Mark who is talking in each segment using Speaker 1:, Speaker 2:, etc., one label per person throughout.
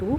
Speaker 1: 2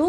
Speaker 1: 2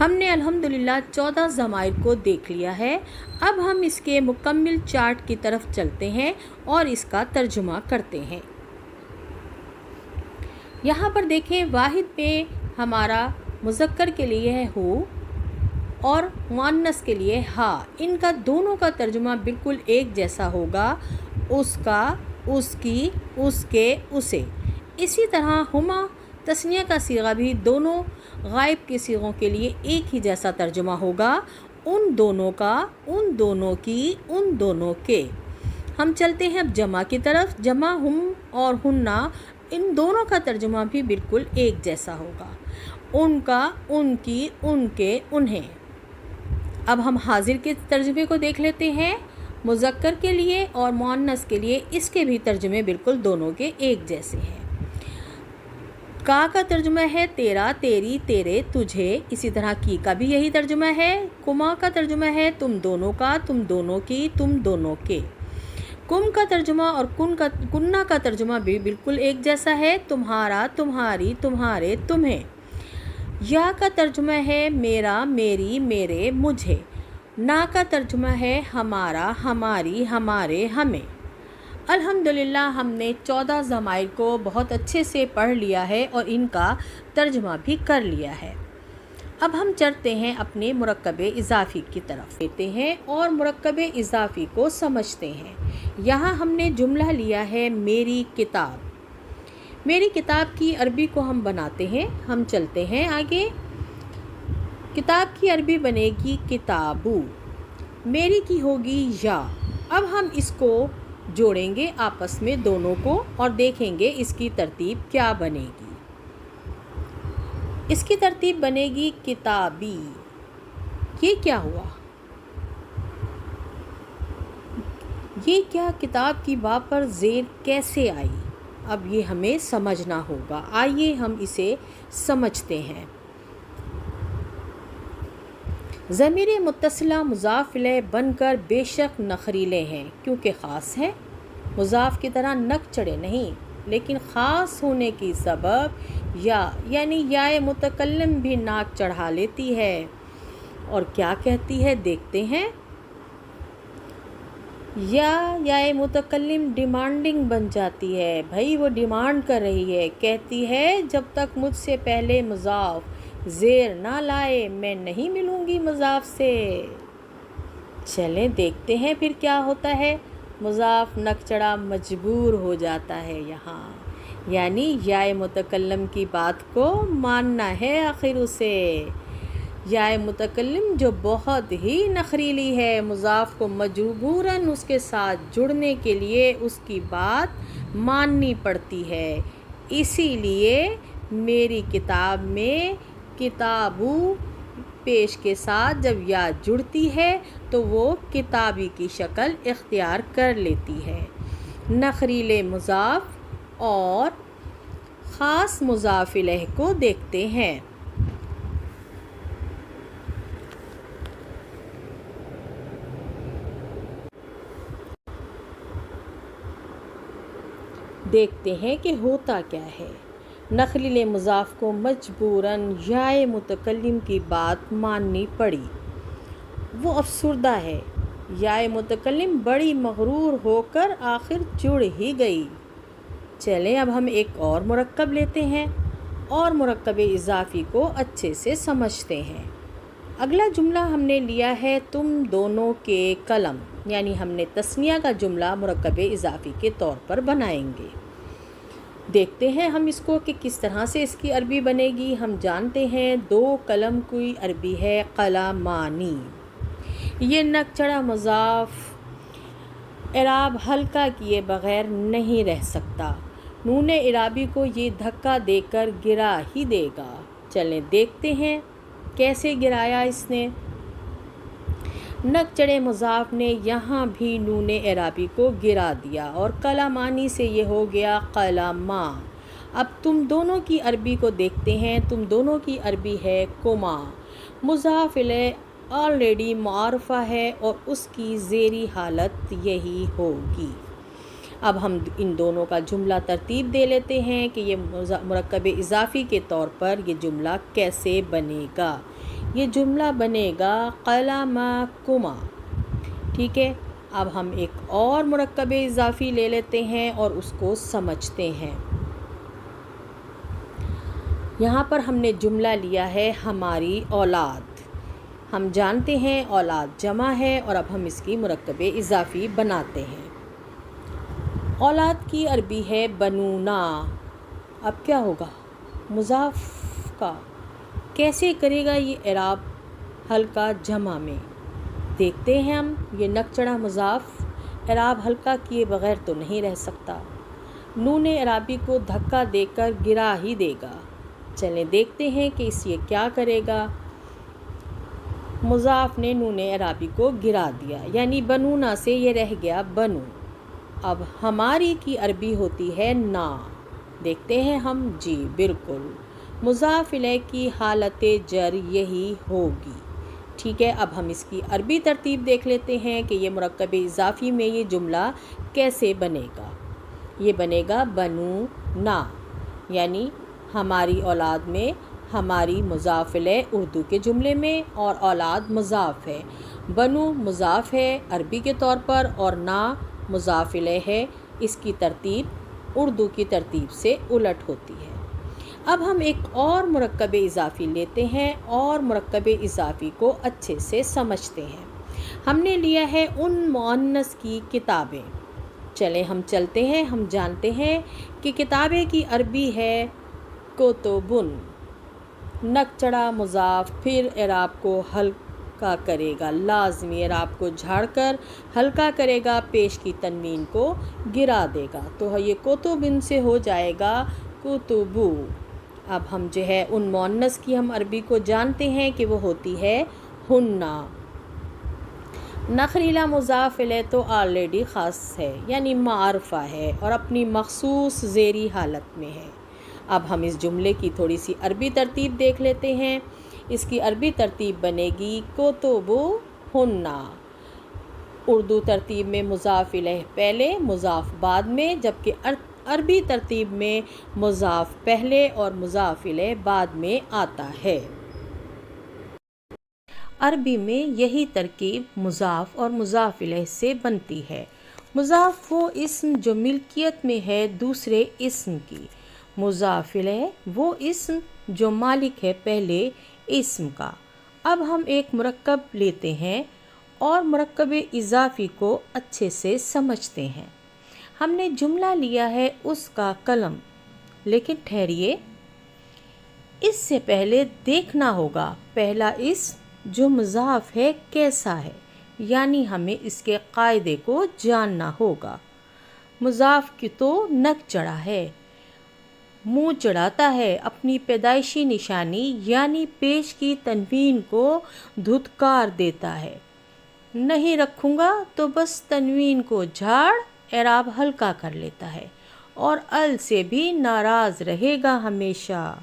Speaker 1: ہم نے الحمدللہ 14 ضمائر کو دیکھ لیا ہے۔ اب ہم اس کے مکمل چارٹ کی طرف چلتے ہیں اور اس کا ترجمہ کرتے ہیں۔ یہاں پر دیکھیں، واحد پہ ہمارا مذکر کے لیے ہے ہو اور مؤنث کے لیے ہا۔ ان کا دونوں کا ترجمہ بالکل ایک جیسا ہوگا، اس کا، اس کی، اس کے، اسے۔ اسی طرح ہما تثنیہ کا صیغہ بھی دونوں غائب کے صیغوں کے لیے ایک ہی جیسا ترجمہ ہوگا، ان دونوں کا، ان دونوں کی، ان دونوں کے۔ ہم چلتے ہیں اب جمع کی طرف۔ جمع ہم اور ہنہ، ان دونوں کا ترجمہ بھی بالکل ایک جیسا ہوگا، ان کا، ان کی، ان کے، انہیں۔ اب ہم حاضر کے ترجمے کو دیکھ لیتے ہیں۔ مذکر کے لیے اور مؤنث کے لیے اس کے بھی ترجمے بالکل دونوں کے ایک جیسے ہیں۔ کا ترجمہ ہے تیرا، تیری، تیرے، تجھے۔ اسی طرح کی کا بھی یہی ترجمہ ہے۔ کما کا ترجمہ ہے تم دونوں کا، تم دونوں کی، تم دونوں کے۔ کم کا ترجمہ اور کنہ کا ترجمہ بھی بالکل ایک جیسا ہے، تمہارا، تمہاری، تمہارے، تمہیں۔ یا کا ترجمہ ہے میرا، میری، میرے، مجھے۔ نا کا ترجمہ ہے ہمارا، ہماری، ہمارے، ہمیں۔ الحمدللہ ہم نے 14 ضمائر کو بہت اچھے سے پڑھ لیا ہے اور ان کا ترجمہ بھی کر لیا ہے۔ اب ہم چلتے ہیں اپنے مرکب اضافی کی طرف لیتے ہیں اور مرکب اضافی کو سمجھتے ہیں۔ یہاں ہم نے جملہ لیا ہے میری کتاب۔ میری کتاب کی عربی کو ہم بناتے ہیں۔ ہم چلتے ہیں آگے۔ کتاب کی عربی بنے گی کتابو، میری کی ہوگی یا۔ اب ہم اس کو جوڑیں گے آپس میں دونوں کو اور دیکھیں گے اس کی ترتیب کیا بنے گی۔ اس کی ترتیب بنے گی کتابی۔ یہ کیا ہوا؟ یہ کیا کتاب کی با پر زیر کیسے آئی؟ اب یہ ہمیں سمجھنا ہوگا۔ آئیے ہم اسے سمجھتے ہیں۔ ضمیر متصلہ مضاف الیہ بن کر بے شک نخریلے ہیں کیونکہ خاص ہے، مضاف کی طرح نک چڑھے نہیں، لیکن خاص ہونے کی سبب یا یعنی یائے متکلم بھی ناک چڑھا لیتی ہے۔ اور کیا کہتی ہے دیکھتے ہیں۔ یائے متکلم ڈیمانڈنگ بن جاتی ہے، بھائی وہ ڈیمانڈ کر رہی ہے، کہتی ہے جب تک مجھ سے پہلے مضاف زیر نہ لائے میں نہیں ملوں گی مضاف سے۔ چلیں دیکھتے ہیں پھر کیا ہوتا ہے۔ مضاف نک چڑھا مجبور ہو جاتا ہے یہاں، یعنی یائے متکلم کی بات کو ماننا ہے آخر اسے۔ یائے متکلم جو بہت ہی نخریلی ہے، مضاف کو مجبوراً اس کے ساتھ جڑنے کے لیے اس کی بات ماننی پڑتی ہے۔ اسی لیے میری کتاب میں کتابو پیش کے ساتھ جب یا جڑتی ہے تو وہ کتابی کی شکل اختیار کر لیتی ہے۔ نخریلے مضاف اور خاص مضاف الیہ کو دیکھتے ہیں۔ دیکھتے ہیں کہ ہوتا کیا ہے۔ نخریل مضاف کو مجبوراً یائے متکلم کی بات ماننی پڑی۔ وہ افسردہ ہے، یائے متکلم بڑی مغرور ہو کر آخر جڑ ہی گئی۔ چلیں اب ہم ایک اور مرکب لیتے ہیں اور مرکب اضافی کو اچھے سے سمجھتے ہیں۔ اگلا جملہ ہم نے لیا ہے تم دونوں کے قلم، یعنی ہم نے تثنیہ کا جملہ مرکب اضافی کے طور پر بنائیں گے۔ دیکھتے ہیں ہم اس کو کہ کس طرح سے اس کی عربی بنے گی۔ ہم جانتے ہیں دو قلم کی عربی ہے قلمانی۔ یہ نک چڑھا مضاف اعراب ہلکا کیے بغیر نہیں رہ سکتا، نون اعرابی کو یہ دھکا دے کر گرا ہی دے گا۔ چلیں دیکھتے ہیں کیسے گرایا اس نے۔ نک چڑھے مضاف نے یہاں بھی نون اعرابی کو گرا دیا اور قلمانی سے یہ ہو گیا قلما۔ اب تم دونوں کی عربی کو دیکھتے ہیں۔ تم دونوں کی عربی ہے کما، مضاف الیہ آلریڈی معرفہ ہے اور اس کی زیری حالت یہی ہوگی۔ اب ہم ان دونوں کا جملہ ترتیب دے لیتے ہیں کہ یہ مرکب اضافی کے طور پر یہ جملہ کیسے بنے گا۔ یہ جملہ بنے گا قلمکما. ٹھیک ہے، اب ہم ایک اور مرکب اضافی لے لیتے ہیں اور اس کو سمجھتے ہیں. یہاں پر ہم نے جملہ لیا ہے ہماری اولاد. ہم جانتے ہیں اولاد جمع ہے اور اب ہم اس کی مرکب اضافی بناتے ہیں. اولاد کی عربی ہے بنونا. اب کیا ہوگا؟ مضاف کا کیسے کرے گا یہ اعراب ہلکا جمع میں؟ دیکھتے ہیں ہم. یہ نک چڑھا مضاف اعراب ہلکا کیے بغیر تو نہیں رہ سکتا. نون اعرابی کو دھکا دے کر گرا ہی دے گا. چلیں دیکھتے ہیں کہ اس یہ کیا کرے گا. مضاف نے نون اعرابی کو گرا دیا، یعنی بنونا سے یہ رہ گیا بنو. اب ہماری کی عربی ہوتی ہے نا. دیکھتے ہیں ہم. جی بالکل، مضاف الیہ کی حالت جر یہی ہوگی. ٹھیک ہے، اب ہم اس کی عربی ترتیب دیکھ لیتے ہیں کہ یہ مرکب اضافی میں یہ جملہ کیسے بنے گا. یہ بنے گا بنو نا، یعنی ہماری اولاد میں ہماری مضاف الیہ اردو کے جملے میں اور اولاد مضاف ہے. بنو مضاف ہے عربی کے طور پر اور نا مضاف الیہ ہے. اس کی ترتیب اردو کی ترتیب سے الٹ ہوتی ہے. اب ہم ایک اور مرکب اضافی لیتے ہیں اور مرکب اضافی کو اچھے سے سمجھتے ہیں. ہم نے لیا ہے ان مؤنث کی کتابیں. چلیں ہم چلتے ہیں. ہم جانتے ہیں کہ کتابیں کی عربی ہے کتبن. نک چڑھا مضاف پھر اعراب کو ہلکا کرے گا، لازمی اعراب کو جھاڑ کر ہلکا کرے گا، پیش کی تنوین کو گرا دے گا. تو یہ کتبن سے ہو جائے گا کتبو. اب ہم جو ہے ان مؤنث کی ہم عربی کو جانتے ہیں کہ وہ ہوتی ہے ہننا. نخریلا مضاف الیہ تو آلریڈی خاص ہے، یعنی معرفہ ہے اور اپنی مخصوص ذیلی حالت میں ہے. اب ہم اس جملے کی تھوڑی سی عربی ترتیب دیکھ لیتے ہیں. اس کی عربی ترتیب بنے گی کتبو ہننا. اردو ترتیب میں مضاف الیہ پہلے مضاف بعد میں، جبکہ عربی ترتیب میں مضاف پہلے اور مضاف الیہ بعد میں آتا ہے. عربی میں یہی ترکیب مضاف اور مضاف الیہ سے بنتی ہے. مضاف وہ اسم جو ملکیت میں ہے دوسرے اسم کی. مضاف الیہ وہ اسم جو مالک ہے پہلے اسم کا. اب ہم ایک مرکب لیتے ہیں اور مرکب اضافی کو اچھے سے سمجھتے ہیں. ہم نے جملہ لیا ہے اس کا قلم، لیکن ٹھہریے، اس سے پہلے دیکھنا ہوگا پہلا اسم جو مضاف ہے کیسا ہے، یعنی ہمیں اس کے قاعدے کو جاننا ہوگا. مضاف کی تو نک چڑھا ہے، منہ چڑھاتا ہے، اپنی پیدائشی نشانی یعنی پیش کی تنوین کو دھتکار دیتا ہے. نہیں رکھوں گا تو بس تنوین کو جھاڑ اعراب ہلکا کر لیتا ہے اور ال سے بھی ناراض رہے گا ہمیشہ.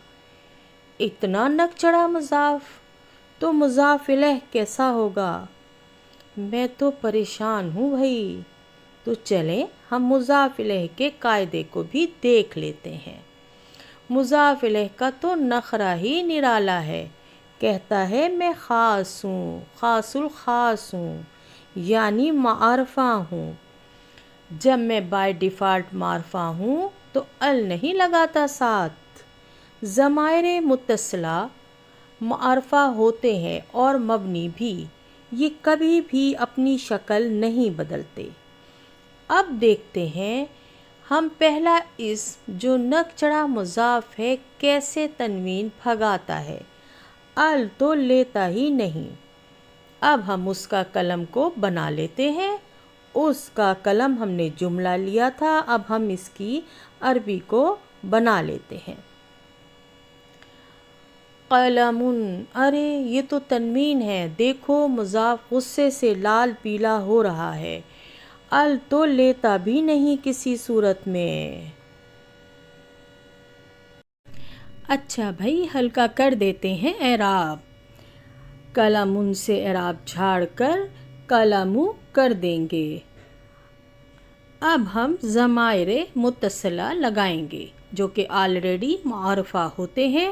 Speaker 1: اتنا نک چڑھا مضاف تو مضاف الیہ کیسا ہوگا؟ میں تو پریشان ہوں بھائی. تو چلیں ہم مضاف الیہ کے قاعدے کو بھی دیکھ لیتے ہیں. مضاف الیہ کا تو نخرہ ہی نرالا ہے. کہتا ہے میں خاص ہوں، خاص الخاص ہوں، یعنی معرفہ ہوں. جب میں بائی ڈیفالٹ معرفہ ہوں تو ال نہیں لگاتا ساتھ. ضمائر متصلہ معرفہ ہوتے ہیں اور مبنی بھی، یہ کبھی بھی اپنی شکل نہیں بدلتے. اب دیکھتے ہیں ہم پہلا اسم جو نک چڑھا مضاف ہے کیسے تنوین بھگاتا ہے. ال تو لیتا ہی نہیں. اب ہم اس کا قلم کو بنا لیتے ہیں. اس کا قلم ہم نے جملہ لیا تھا، اب ہم اس کی عربی کو بنا لیتے ہیں. قلمن، ارے یہ تو تنوین ہے، دیکھو مضاف غصے سے لال پیلا ہو رہا ہے. ال تو لیتا بھی نہیں کسی صورت میں. اچھا بھائی ہلکا کر دیتے ہیں اعراب. قلمن سے اعراب جھاڑ کر قلمو کر دیں گے. اب ہم ضمائر متصلہ لگائیں گے جو کہ آلریڈی معرفہ ہوتے ہیں.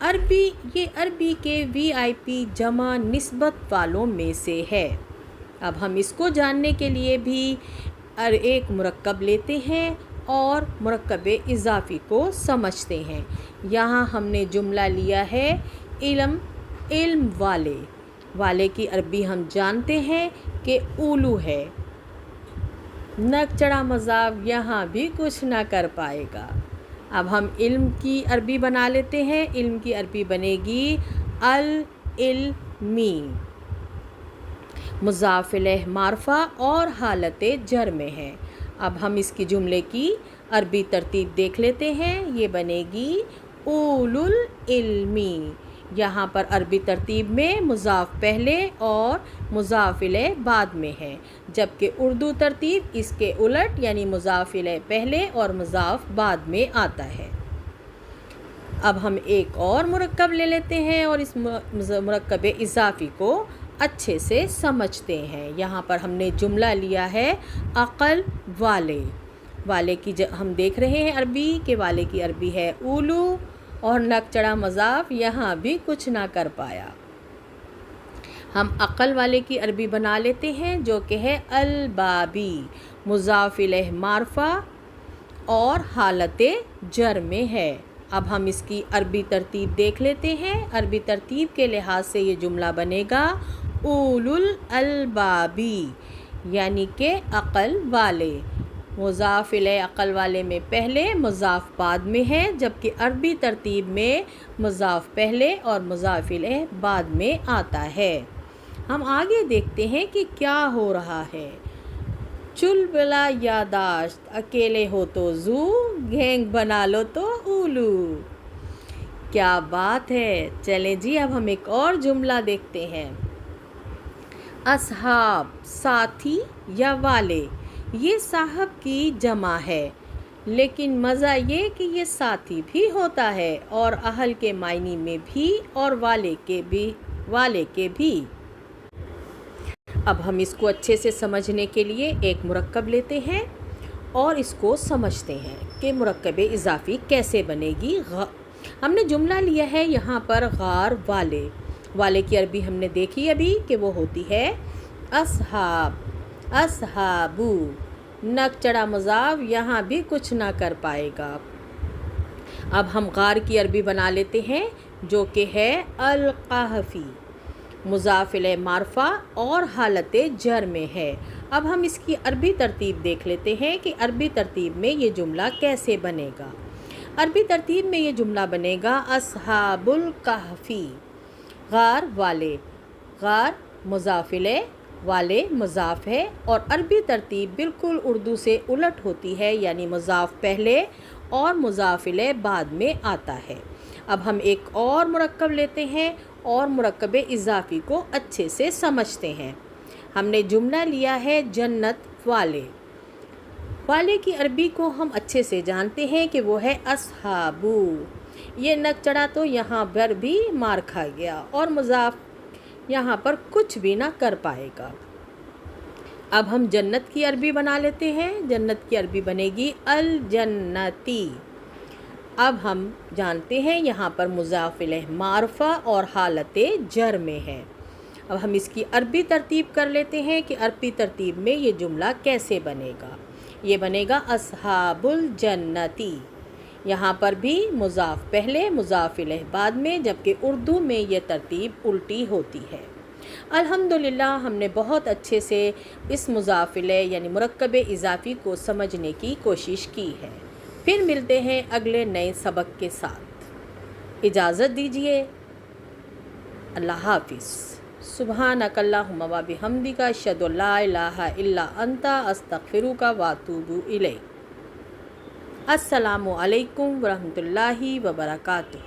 Speaker 1: عربی کے VIP جمع نسبت والوں میں سے ہے۔ اب ہم اس کو جاننے کے لیے بھی ایک مرکب لیتے ہیں اور مرکب اضافی کو سمجھتے ہیں۔ یہاں ہم نے جملہ لیا ہے علم والے کی عربی ہم جانتے ہیں کہ اولو ہے۔ نک چڑھا مذاق یہاں بھی کچھ نہ کر پائے گا۔ اب ہم علم کی عربی بنا لیتے ہیں۔ علم کی عربی بنے گی العلمی، مضاف الیہ معرفہ اور حالت جر میں ہے۔ اب ہم اس کی جملے کی عربی ترتیب دیکھ لیتے ہیں۔ یہ بنے گی اولو العلمی۔ یہاں پر عربی ترتیب میں مضاف پہلے اور مضاف الیہ بعد میں ہے، جبکہ اردو ترتیب اس کے الٹ یعنی مضاف الیہ پہلے اور مضاف بعد میں آتا ہے۔ اب ہم ایک اور مرکب لے لیتے ہیں اور اس مرکب اضافی کو اچھے سے سمجھتے ہیں۔ یہاں پر ہم نے جملہ لیا ہے عقل والے کی ہم دیکھ رہے ہیں عربی کہ والے کی عربی ہے اولو، اور نک چڑھا مضاف یہاں بھی کچھ نہ کر پایا۔ ہم عقل والے کی عربی بنا لیتے ہیں جو کہ ہے البابی، مضاف الیہ معرفہ اور حالت جر میں ہے۔ اب ہم اس کی عربی ترتیب دیکھ لیتے ہیں۔ عربی ترتیب کے لحاظ سے یہ جملہ بنے گا اولو الالبابی، یعنی کہ عقل والے۔ مضاف الیہ عقل والے میں پہلے، مضاف بعد میں ہے، جبکہ عربی ترتیب میں مضاف پہلے اور مضاف الیہ بعد میں آتا ہے۔ ہم آگے دیکھتے ہیں کہ کیا ہو رہا ہے۔ چل بلا یاداشت، اکیلے ہو تو زو، گینگ بنا لو تو اولو۔ کیا بات ہے! چلیں جی اب ہم ایک اور جملہ دیکھتے ہیں۔ اصحاب، ساتھی یا والے، یہ صاحب کی جمع ہے، لیکن مزہ یہ کہ یہ ساتھی بھی ہوتا ہے اور اہل کے معنی میں بھی اور والے کے بھی۔ اب ہم اس کو اچھے سے سمجھنے کے لیے ایک مرکب لیتے ہیں اور اس کو سمجھتے ہیں کہ مرکب اضافی کیسے بنے گی۔ ہم نے جملہ لیا ہے یہاں پر غار والے کی عربی ہم نے دیکھی ابھی کہ وہ ہوتی ہے اصحابو، نک چڑھا مضاف یہاں بھی کچھ نہ کر پائے گا۔ اب ہم غار کی عربی بنا لیتے ہیں جو کہ ہے القحفی، مضاف الیہ معرفہ اور حالت جر میں ہے۔ اب ہم اس کی عربی ترتیب دیکھ لیتے ہیں کہ عربی ترتیب میں یہ جملہ کیسے بنے گا۔ عربی ترتیب میں یہ جملہ بنے گا اصحاب الکہفی، غار والے، غار مضاف الیہ، والے مضاف ہے، اور عربی ترتیب بالکل اردو سے الٹ ہوتی ہے، یعنی مضاف پہلے اور مضاف الیہ بعد میں آتا ہے۔ اب ہم ایک اور مرکب لیتے ہیں اور مرکب اضافی کو اچھے سے سمجھتے ہیں۔ ہم نے جملہ لیا ہے جنت والے کی عربی کو ہم اچھے سے جانتے ہیں کہ وہ ہے اصحابو۔ یہ نک چڑھا تو یہاں پر بھی مار کھا گیا اور مضاف یہاں پر کچھ بھی نہ کر پائے گا۔ اب ہم جنت کی عربی بنا لیتے ہیں۔ جنت کی عربی بنے گی الجنتی۔ اب ہم جانتے ہیں یہاں پر مضاف الیہ معرفہ اور حالت جر میں ہے۔ اب ہم اس کی عربی ترتیب کر لیتے ہیں کہ عربی ترتیب میں یہ جملہ کیسے بنے گا۔ یہ بنے گا اصحاب الجنتی، یہاں پر بھی مضاف پہلے مضاف الیہ بعد میں، جبکہ اردو میں یہ ترتیب الٹی ہوتی ہے۔ الحمدللہ ہم نے بہت اچھے سے اس مضاف الیہ یعنی مرکب اضافی کو سمجھنے کی کوشش کی ہے۔ پھر ملتے ہیں اگلے نئے سبق کے ساتھ، اجازت دیجیے، اللہ حافظ۔ سبحانک اللہم و بحمدک اشہد ان لا الہ الا انت استغفرک و اتوب الیک۔ السلام علیکم ورحمۃ اللہ وبرکاتہ۔